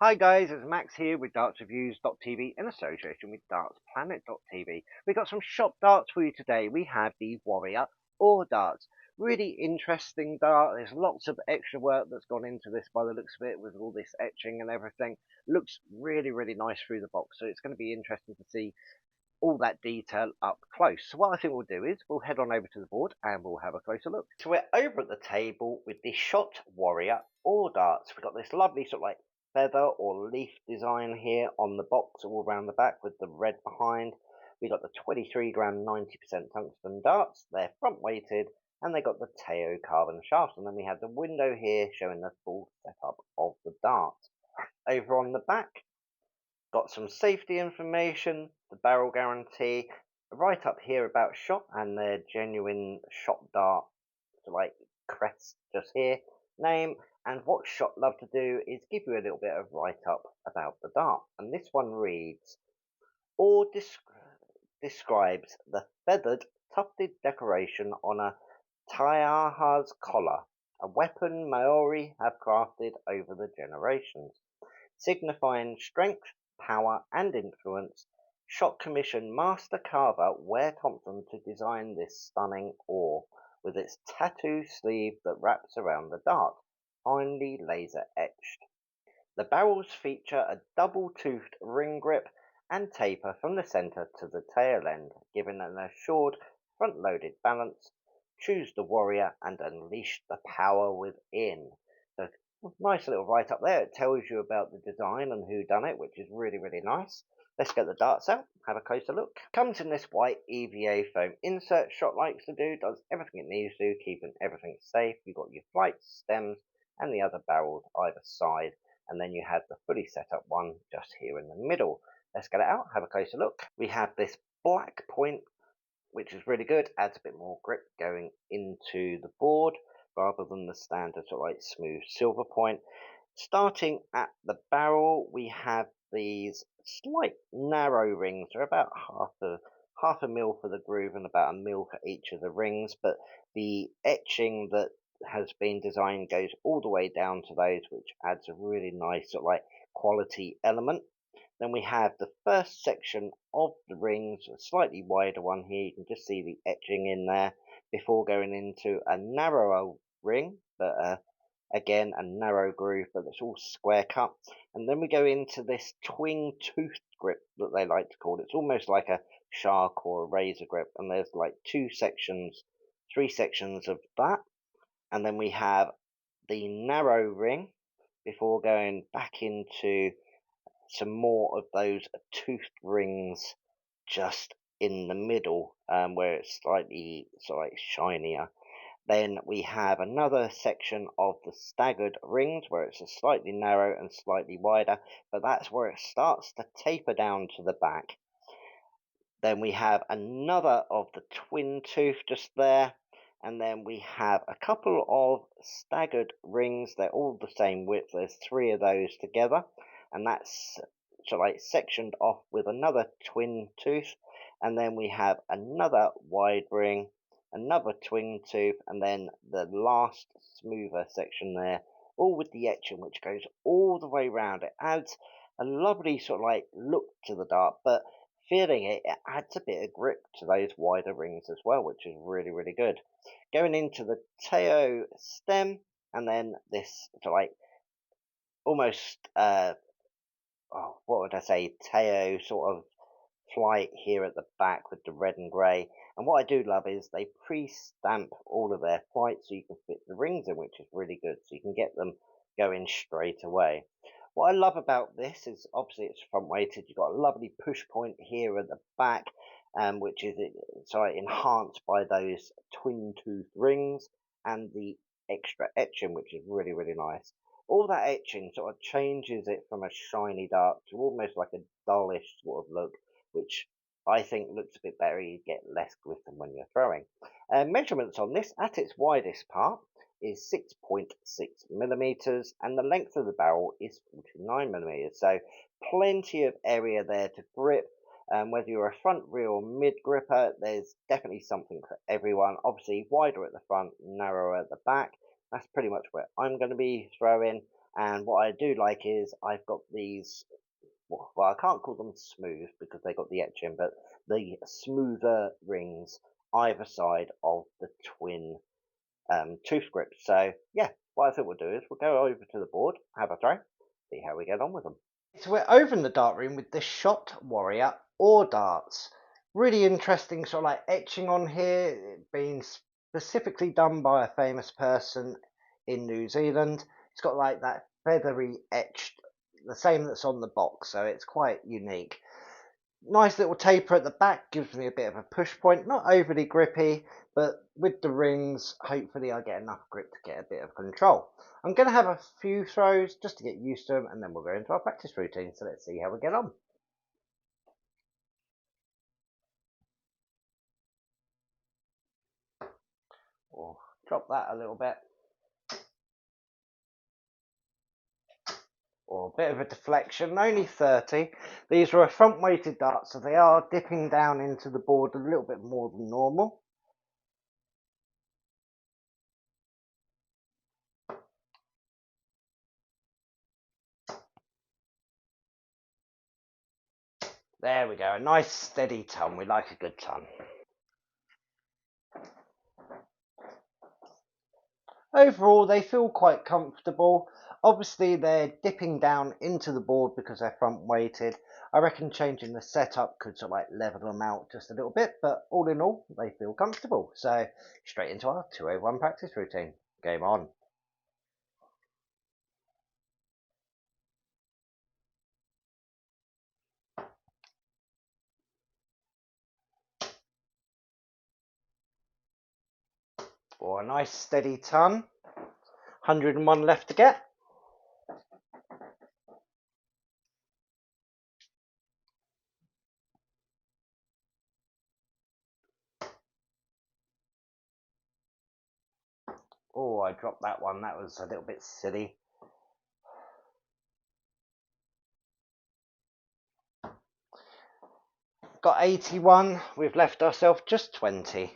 Hi guys, it's Max here with dartsreviews.tv in association with dartsplanet.tv. We've got some shop darts for you today. We have the Warrior Ore darts. Really interesting dart. There's lots of extra work that's gone into this by the looks of it with all this etching and everything. Looks really nice through the box, so it's going to be interesting to see all that detail up close. So what I think we'll do is we'll head on over to the board and we'll have a closer look. So we're over at the table with the Shot Warrior Ore darts. We've got this lovely sort of like feather or leaf design here on the box all around the back with the red behind. We got the 23 gram 90% tungsten darts. They're front weighted and they got the Teo carbon shafts. And then we have the window here showing the full setup of the dart. Over on the back, got some safety information, the barrel guarantee, a write up here about shot and their genuine shot dart, so like crest just here, name, and what Shot love to do is give you a little bit of write up about the dart. And this one reads, or describes the feathered tufted decoration on a Taiaha's collar, a weapon Maori have crafted over the generations signifying strength, power, and influence, Shot commissioned master carver Ware Thompson to design this stunning ore, with its tattoo sleeve that wraps around the dart, finely laser etched. The barrels feature a double-toothed ring grip and taper from the centre to the tail end, giving an assured front-loaded balance. Choose the warrior and unleash the power within. So nice little write up there. It tells you about the design and who done it, which is really nice. Let's get the darts out, have a closer look. Comes in this white EVA foam insert. Shot likes to do, does everything it needs to, keeping everything safe. You've got your flights, stems, and the other barrels either side. And then you have the fully set up one just here in the middle. Let's get it out, have a closer look. We have this black point, which is really good, adds a bit more grip going into the board rather than the standard sort of like smooth silver point. Starting at the barrel, we have these slight narrow rings. They're about half a mil for the groove and about a mil for each of the rings, but the etching that has been designed goes all the way down to those, which adds a really nice sort of like quality element. Then we have the first section of the rings, a slightly wider one here. You can just see the etching in there before going into a narrower ring, but again a narrow groove, but it's all square cut. And then we go into this twin tooth grip that they like to call it. It's almost like a shark or a razor grip, and there's like three sections of that. And then we have the narrow ring before going back into some more of those toothed rings just in the middle, where it's slightly sort of like shinier. Then we have another section of the staggered rings where it's a slightly narrow and slightly wider, but that's where it starts to taper down to the back. Then we have another of the twin tooth just there, and then we have a couple of staggered rings. They're all the same width. There's three of those together, and that's sort of like sectioned off with another twin tooth. And then we have another wide ring, another twin tooth, and then the last smoother section there, all with the etching which goes all the way around. It adds a lovely sort of like look to the dart, but feeling it, it adds a bit of grip to those wider rings as well, which is really good. Going into the Teo stem, and then this sort of like almost what would I say, Teo sort of flight here at the back with the red and grey. And what I do love is they pre-stamp all of their flights so you can fit the rings in, which is really good. So you can get them going straight away. What I love about this is obviously it's front weighted. You've got a lovely push point here at the back, which is enhanced by those twin tooth rings and the extra etching, which is really nice. All that etching sort of changes it from a shiny dark to almost like a dullish sort of look, which I think looks a bit better. You get less glisten when you're throwing. Measurements on this at its widest part is 6.6 millimeters, and the length of the barrel is 49 millimeters. So plenty of area there to grip. Whether you're a front, rear, or mid gripper, there's definitely something for everyone. Obviously, wider at the front, narrower at the back. That's pretty much where I'm going to be throwing. And what I do like is I've got these, well, I can't call them smooth because they got the etching, but the smoother rings either side of the twin tooth grips. So yeah, what I think we'll do is we'll go over to the board, have a throw, see how we get on with them. So we're over in the dart room with the Shot Warrior Ore Darts. Really interesting sort of like etching on here, being specifically done by a famous person in New Zealand. It's got like that feathery etched, the same that's on the box, so it's quite unique. Nice little taper at the back, gives me a bit of a push point, not overly grippy, but with the rings, hopefully I get enough grip to get a bit of control. I'm going to have a few throws just to get used to them, and then we'll go into our practice routine, so let's see how we get on. Or drop that a little bit. Or a bit of a deflection, only 30. These are a front weighted dart, so they are dipping down into the board a little bit more than normal. There we go, a nice steady ton. We like a good ton. Overall, they feel quite comfortable. Obviously, they're dipping down into the board because they're front weighted. I reckon changing the setup could sort of like level them out just a little bit, but all in all, they feel comfortable. So straight into our 201 practice routine. Game on. Or a nice steady ton. 101 left to get. Oh, I dropped that one. That was a little bit silly. Got 81. We've left ourselves just 20.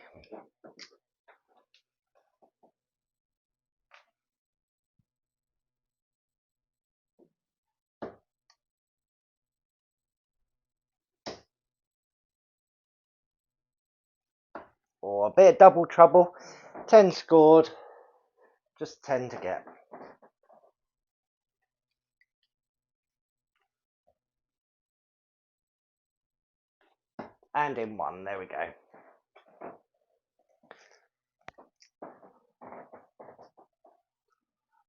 Or a bit of double trouble. 10 scored. Just 10 to get. And in one. There we go.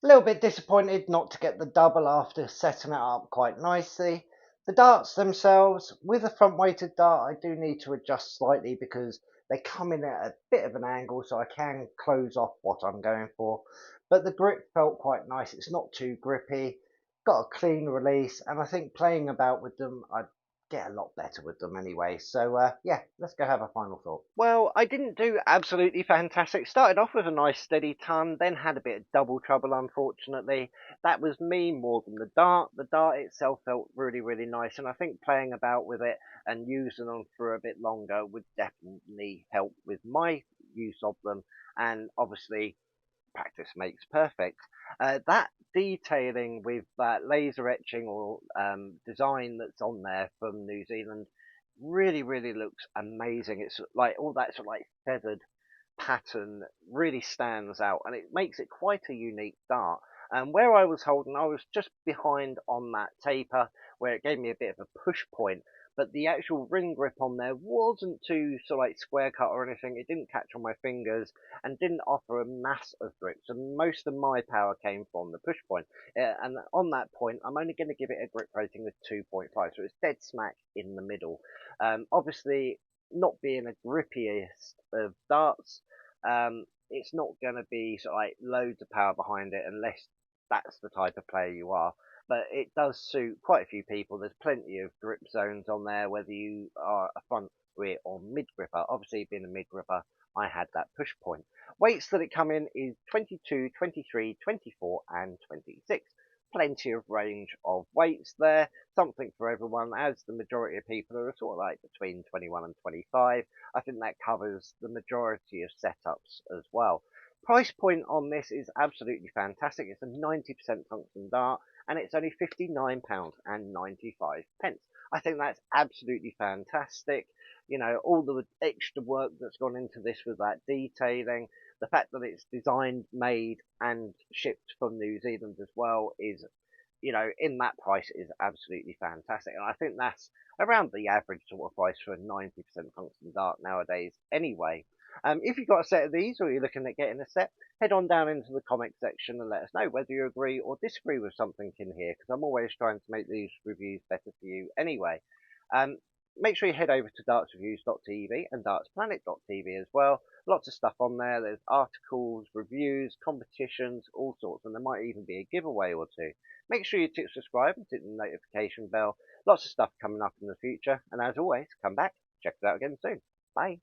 A little bit disappointed not to get the double after setting it up quite nicely. The darts themselves, with a front weighted dart, I do need to adjust slightly because they come in at a bit of an angle so I can close off what I'm going for. But the grip felt quite nice. It's not too grippy, got a clean release, and I think playing about with them, I get a lot better with them anyway. So yeah, let's go have a final thought. Well, I didn't do absolutely fantastic. Started off with a nice steady ton, then had a bit of double trouble, unfortunately. That was me more than the dart. The dart itself felt really, really nice, and I think playing about with it and using them for a bit longer would definitely help with my use of them. And obviously, practice makes perfect. That detailing with that laser etching or design that's on there from New Zealand really, really looks amazing. It's like all that sort of like feathered pattern really stands out and it makes it quite a unique dart. And where I was holding, I was just behind on that taper where it gave me a bit of a push point. But the actual ring grip on there wasn't too sort of like square cut or anything. It didn't catch on my fingers and didn't offer a mass of grip. So most of my power came from the push point. And on that point, I'm only going to give it a grip rating of 2.5. So it's dead smack in the middle. Obviously, not being the grippiest of darts, it's not going to be sort of like loads of power behind it unless that's the type of player you are. But it does suit quite a few people. There's plenty of grip zones on there, whether you are a front, rear, or mid gripper. Obviously, being a mid gripper, I had that push point. Weights that it come in is 22, 23, 24, and 26. Plenty of range of weights there, something for everyone, as the majority of people are sort of like between 21 and 25. I think that covers the majority of setups as well. Price point on this is absolutely fantastic. It's a 90% tungsten dart and it's only £59.95. I think that's absolutely fantastic. You know, all the extra work that's gone into this with that detailing, the fact that it's designed, made, and shipped from New Zealand as well is, you know, in that price is absolutely fantastic. And I think that's around the average sort of price for a 90% tungsten dart nowadays anyway. If you've got a set of these or you're looking at getting a set, head on down into the comment section and let us know whether you agree or disagree with something in here, because I'm always trying to make these reviews better for you anyway. Um, Make sure you head over to dartsreviews.tv and dartsplanet.tv as well. Lots of stuff on there. There's articles, reviews, competitions, all sorts, and there might even be a giveaway or two. Make sure you tick subscribe and tick the notification bell. Lots of stuff coming up in the future. And as always, come back, check it out again soon. Bye.